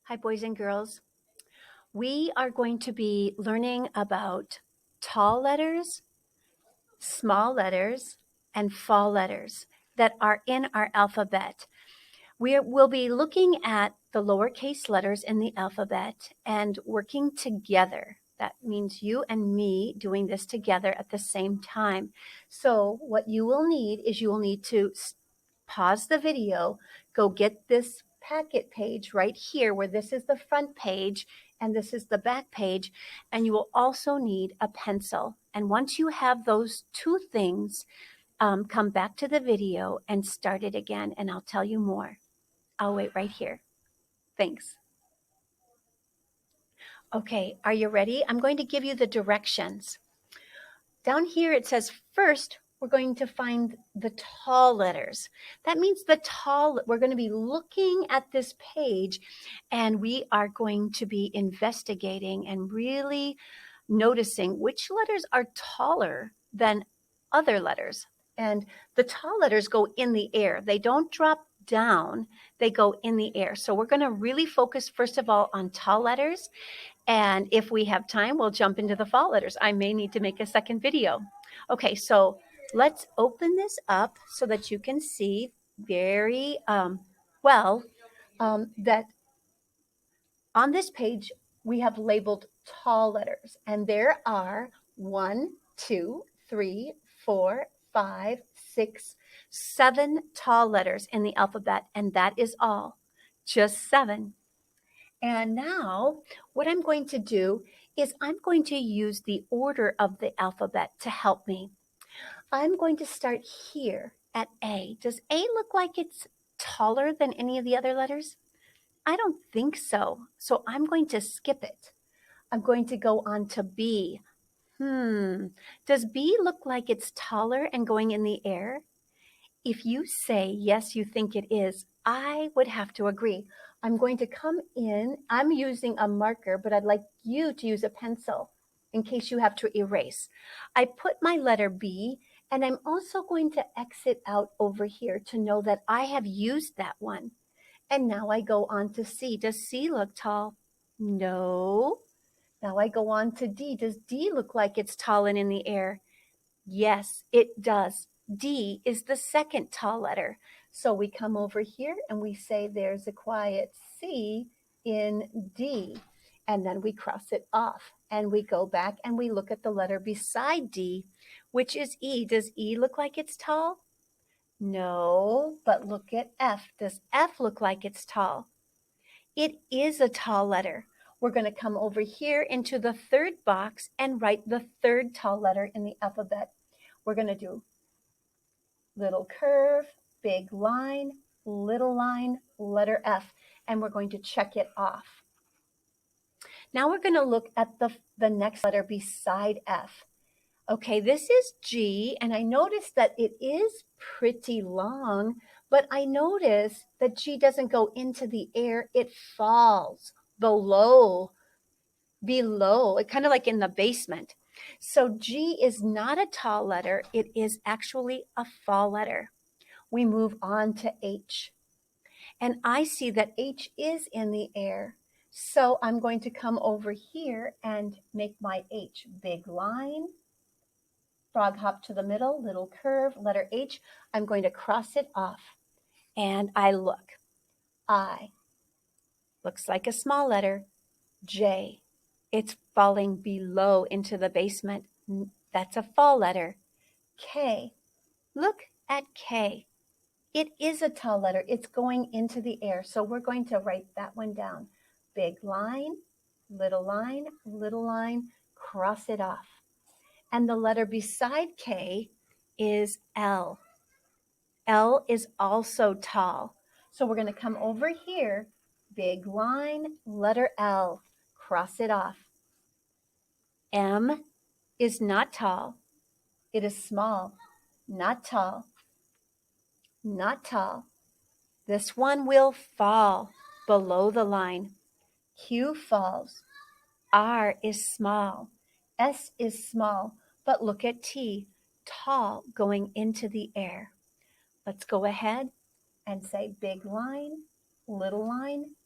Hi, boys and girls. We are going to be learning about tall letters, small letters, and fall letters that are in our alphabet. We'll be looking at the lowercase letters in the alphabet and working together. That means you and me doing this together at the same time. So what you will need is you will need to pause the video, go get this packet page right here where this is the front page and this is the back page, and you will also need a pencil. And once you have those two things, come back to the video and start it again, and I'll tell you more. I'll wait right here. Thanks. Okay, are you ready? I'm going to give you the directions. Down here it says first we're going to find the tall letters. That means we're going to be looking at this page and we are going to be investigating and really noticing which letters are taller than other letters. And the tall letters go in the air. They don't drop down, they go in the air. So we're going to really focus first of all on tall letters. And if we have time, we'll jump into the fall letters. I may need to make a second video. Okay, so let's open this up so that you can see very well that on this page we have labeled tall letters. And there are 1, 2, 3, 4, 5, 6, 7 tall letters in the alphabet. And that is all, just 7. And now what I'm going to do is I'm going to use the order of the alphabet to help me. I'm going to start here at A. Does A look like it's taller than any of the other letters? I don't think so. So I'm going to skip it. I'm going to go on to B. Does B look like it's taller and going in the air? If you say, yes, you think it is, I would have to agree. I'm going to come in. I'm using a marker, but I'd like you to use a pencil in case you have to erase. I put my letter B, and I'm also going to exit out over here to know that I have used that one. And now I go on to C. Does C look tall? No. Now I go on to D. Does D look like it's tall and in the air? Yes, it does. D is the second tall letter. So we come over here and we say there's a quiet C in D. And then we cross it off and we go back and we look at the letter beside D, which is E. Does E look like it's tall? No, but look at F. Does F look like it's tall? It is a tall letter. We're going to come over here into the third box and write the third tall letter in the alphabet. We're going to do little curve, big line, little line, letter F, and we're going to check it off. Now we're going to look at the next letter beside F. Okay, this is G, and I notice that it is pretty long, but I notice that G doesn't go into the air, it falls below, kind of like in the basement. So G is not a tall letter, it is actually a fall letter. We move on to H. And I see that H is in the air. So I'm going to come over here and make my H. Big line, frog hop to the middle, little curve, letter H. I'm going to cross it off. And I look. I. Looks like a small letter. J. It's falling below into the basement. That's a fall letter. K. Look at K. It is a tall letter. It's going into the air. So we're going to write that one down. Big line, little line, cross it off. And the letter beside K is L. L is also tall. So we're going to come over here, big line, letter L, cross it off. M is not tall. It is small, not tall, not tall. This one will fall below the line. Q falls. R is small. S is small, but look at T, tall, going into the air. Let's go ahead and say big line,